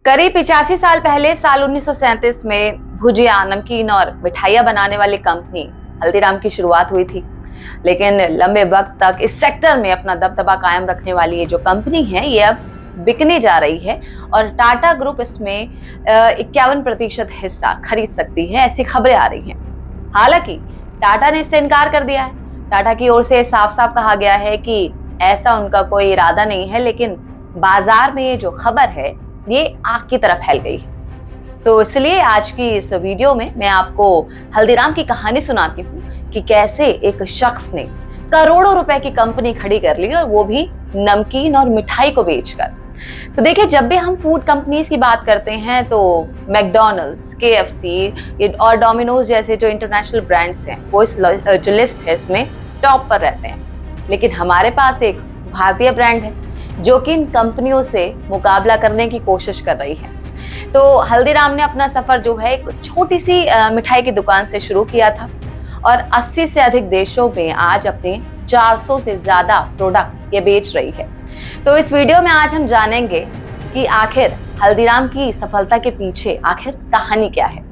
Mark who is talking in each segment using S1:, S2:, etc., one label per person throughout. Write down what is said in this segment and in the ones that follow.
S1: करीब 85 साल पहले साल 1937 में भुजिया, नमकीन और मिठाइयाँ बनाने वाली कंपनी हल्दीराम की शुरुआत हुई थी। लेकिन लंबे वक्त तक इस सेक्टर में अपना दबदबा कायम रखने वाली ये जो कंपनी है ये अब बिकने जा रही है और टाटा ग्रुप इसमें 51% हिस्सा खरीद सकती है, ऐसी खबरें आ रही हैं। हालांकि टाटा ने इससे इनकार कर दिया है। टाटा की ओर से साफ साफ कहा गया है कि ऐसा उनका कोई इरादा नहीं है, लेकिन बाजार में ये जो खबर है ये आग की तरह फैल गई है। तो इसलिए आज की इस वीडियो में मैं आपको हल्दीराम की कहानी सुनाती हूँ कि कैसे एक शख्स ने करोड़ों रुपए की कंपनी खड़ी कर ली और वो भी नमकीन और मिठाई को बेचकर। तो देखिए, जब भी हम फूड कंपनीज की बात करते हैं तो मैकडॉनल्ड्स, केएफसी और डोमिनोज जैसे जो इंटरनेशनल ब्रांड्स हैं वो इस जो लिस्ट है इसमें टॉप पर रहते हैं। लेकिन हमारे पास एक भारतीय ब्रांड है जो कि इन कंपनियों से मुकाबला करने की कोशिश कर रही है। तो हल्दीराम ने अपना सफर जो है एक छोटी सी मिठाई की दुकान से शुरू किया था और 80 से अधिक देशों में आज अपने 400 से ज्यादा प्रोडक्ट ये बेच रही है। तो इस वीडियो में आज हम जानेंगे कि आखिर हल्दीराम की सफलता के पीछे आखिर कहानी क्या है।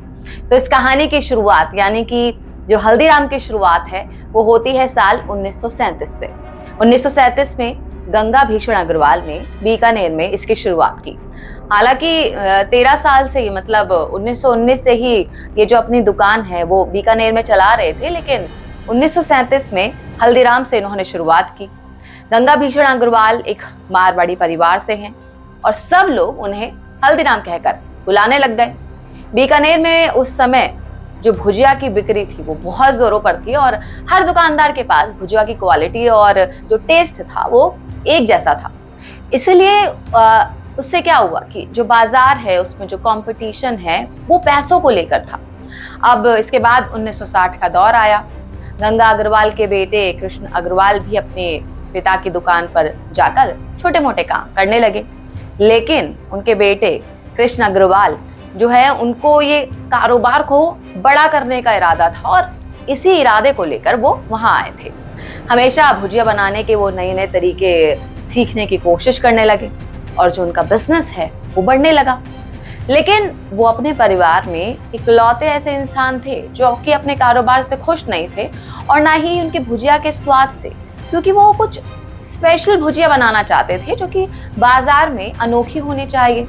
S1: तो इस कहानी की शुरुआत यानी कि जो हल्दीराम की शुरुआत है वो होती है साल 1937 से। 1937 में गंगा भीषण अग्रवाल ने बीकानेर में इसकी शुरुआत की। हालांकि 13 साल से मतलब 1919 से ही ये जो अपनी दुकान है वो बीकानेर में चला रहे थे, लेकिन 1937 में हल्दीराम से इन्होंने शुरुआत की। गंगा भीषण अग्रवाल एक मारवाड़ी परिवार से हैं और सब लोग उन्हें हल्दीराम कहकर बुलाने लग गए। बीकानेर में उस समय जो भुजिया की बिक्री थी वो बहुत जोरों पर थी और हर दुकानदार के पास भुजिया की क्वालिटी और जो टेस्ट था वो एक जैसा था। इसलिए उससे क्या हुआ कि जो बाजार है उसमें जो कंपटीशन है वो पैसों को लेकर था। अब इसके बाद 1960 का दौर आया। गंगा अग्रवाल के बेटे कृष्ण अग्रवाल भी अपने पिता की दुकान पर जाकर छोटे मोटे काम करने लगे, लेकिन उनके बेटे कृष्ण अग्रवाल जो है उनको ये कारोबार को बड़ा करने का इरादा था और इसी इरादे को लेकर वो वहां आए थे। हमेशा भुजिया बनाने के वो नए नए तरीके सीखने की कोशिश करने लगे और जो उनका बिजनेस है वो बढ़ने लगा। लेकिन वो अपने परिवार में इकलौते ऐसे इंसान थे जो कि अपने कारोबार से खुश नहीं थे और ना ही उनके भुजिया के स्वाद से, क्योंकि वो कुछ स्पेशल भुजिया बनाना चाहते थे जो कि बाजार में अनोखी होनी चाहिए।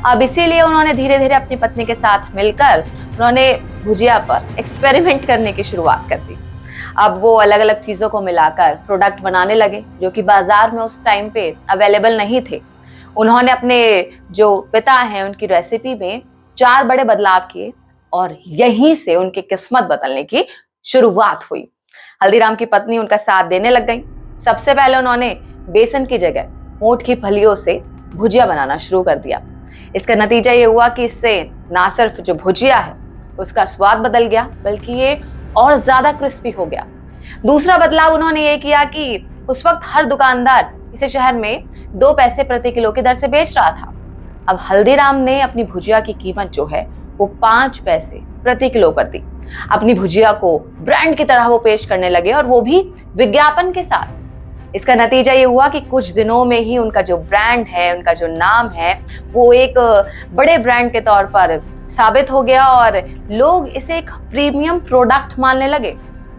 S1: अब इसीलिए उन्होंने धीरे धीरे अपनी पत्नी के साथ मिलकर उन्होंने भुजिया पर एक्सपेरिमेंट करने की शुरुआत कर दी। अब वो अलग अलग चीजों को मिलाकर प्रोडक्ट बनाने लगे जो कि बाजार में उस टाइम पे अवेलेबल नहीं थे। उन्होंने अपने जो पिता हैं उनकी रेसिपी में 4 बड़े बदलाव किए और यहीं से उनकी किस्मत बदलने की शुरुआत हुई। हल्दीराम की पत्नी उनका साथ देने लग गई। सबसे पहले उन्होंने बेसन की जगह ऊंट की फलियों से भुजिया बनाना शुरू कर दिया। इसका नतीजा ये हुआ कि इससे ना सिर्फ जो भुजिया है उसका स्वाद बदल गया बल्कि ये और ज्यादा क्रिस्पी हो गया। दूसरा बदलाव उन्होंने ये किया कि उस वक्त हर दुकानदार इसे शहर में 2 पैसे प्रति किलो की दर से बेच रहा था। अब हल्दीराम ने अपनी भुजिया की कीमत जो है वो 5 पैसे प्रति किलो कर दी। अपनी भुजिया को ब्रांड की तरह वो पेश करने लगे और वो भी विज्ञापन के साथ। इसका नतीजा ये हुआ कि कुछ दिनों में ही उनका जो ब्रांड है, उनका जो नाम है वो एक बड़े ब्रांड के तौर पर साबित हो गया और लोग इसे एक प्रीमियम प्रोडक्ट मानने लगे।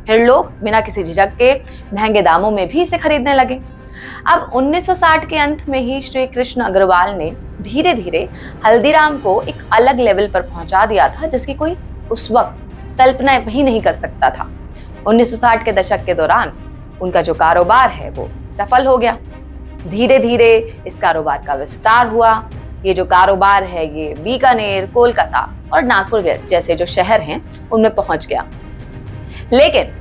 S1: फिर लोग बिना किसी झिझक के महंगे दामों में भी इसे खरीदने लगे। अब 1960 के अंत में ही श्री कृष्ण अग्रवाल ने धीरे धीरे हल्दीराम को एक अलग लेवल पर पहुंचा दिया था जिसकी कोई उस वक्त कल्पना भी नहीं कर सकता था। 1960 के दशक के दौरान उनका जो कारोबार है वो सफल हो गया। धीरे धीरे इस कारोबार का विस्तार हुआ। ये जो कारोबार है ये बीकानेर, कोलकाता और नागपुर जैसे जो शहर हैं उनमें पहुंच गया। लेकिन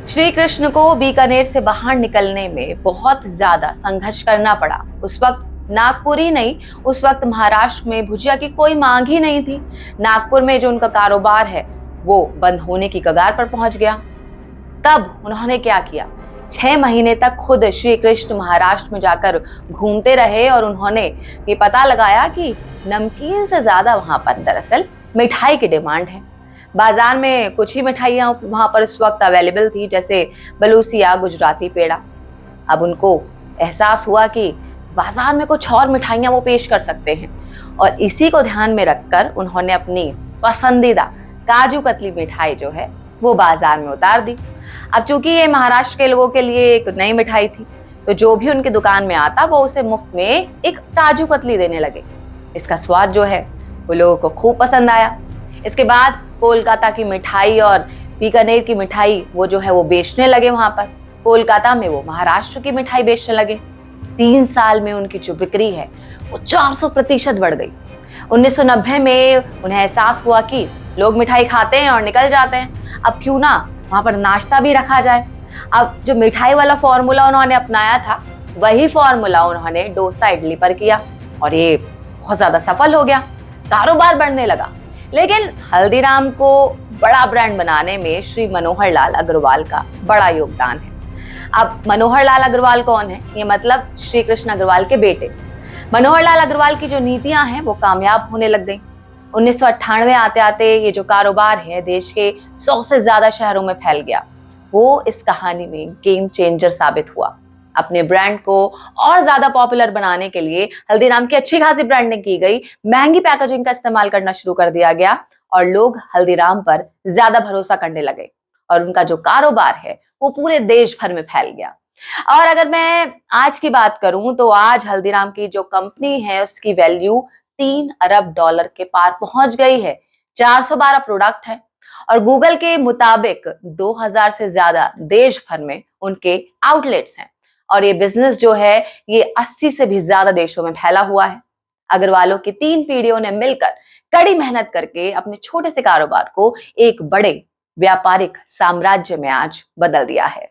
S1: श्री कृष्ण को बीकानेर से बाहर निकलने में बहुत ज्यादा संघर्ष करना पड़ा। उस वक्त नागपुर ही नहीं, उस वक्त महाराष्ट्र में भुजिया की कोई मांग ही नहीं थी। नागपुर में जो उनका कारोबार है वो बंद होने की कगार पर पहुंच गया। तब उन्होंने क्या किया, 6 महीने तक खुद श्री कृष्ण महाराष्ट्र में जाकर घूमते रहे और उन्होंने ये पता लगाया कि नमकीन से ज्यादा वहां पर दरअसल मिठाई की डिमांड है। बाजार में कुछ ही मिठाइयाँ वहां पर इस वक्त अवेलेबल थी, जैसे बलूसिया, गुजराती पेड़ा। अब उनको एहसास हुआ कि बाजार में कुछ और मिठाइयां वो पेश कर सकते हैं। और इसी को ध्यान में रखकर उन्होंने अपनी पसंदीदा काजू कतली मिठाई जो है वो बाजार में उतार दी। अब चूंकि ये महाराष्ट्र के लोगों के लिए एक नई मिठाई थी, तो जो भी उनकी दुकान में आता वो उसे मुफ्त में एक काजू कतली देने लगे। इसका स्वाद जो है वो लोगों को खूब पसंद आया। इसके बाद कोलकाता की मिठाई और बीकानेर की मिठाई वो जो है वो बेचने लगे वहां पर। कोलकाता में वो महाराष्ट्र की मिठाई बेचने लगे। 3 साल में उनकी जो बिक्री है वो 400% बढ़ गई। 1990 में उन्हें एहसास हुआ कि लोग मिठाई खाते हैं और निकल जाते हैं, अब क्यों ना वहां पर नाश्ता भी रखा जाए। अब जो मिठाई वाला फॉर्मूला उन्होंने अपनाया था, वही फॉर्मूला उन्होंने डोसा इडली पर किया और ये बहुत ज्यादा सफल हो गया, कारोबार बढ़ने लगा। लेकिन हल्दीराम को बड़ा ब्रांड बनाने में श्री मनोहर लाल अग्रवाल का बड़ा योगदान है। अब मनोहर लाल अग्रवाल कौन है? ये मतलब श्री कृष्ण अग्रवाल के बेटे। मनोहर लाल अग्रवाल की जो नीतियां हैं वो कामयाब होने लग गई। 1998 आते आते ये जो कारोबार है देश के 100 से ज्यादा शहरों में फैल गया। वो इस कहानी में गेम चेंजर साबित हुआ। अपने ब्रांड को और ज्यादा पॉपुलर बनाने के लिए हल्दीराम की अच्छी खासी ब्रांडिंग की गई, महंगी पैकेजिंग का इस्तेमाल करना शुरू कर दिया गया और लोग हल्दीराम पर ज्यादा भरोसा करने लगे और उनका जो कारोबार है वो पूरे देश भर में फैल गया। और अगर मैं आज की बात करूं तो आज हल्दीराम की जो कंपनी है उसकी वैल्यू $3 अरब के पार पहुंच गई है। 412 प्रोडक्ट है और गूगल के मुताबिक 2000 से ज्यादा देश भर में उनके आउटलेट्स हैं और ये बिजनेस जो है ये 80 से भी ज्यादा देशों में फैला हुआ है। अग्रवालों की 3 पीढ़ियों ने मिलकर कड़ी मेहनत करके अपने छोटे से कारोबार को एक बड़े व्यापारिक साम्राज्य में आज बदल दिया है।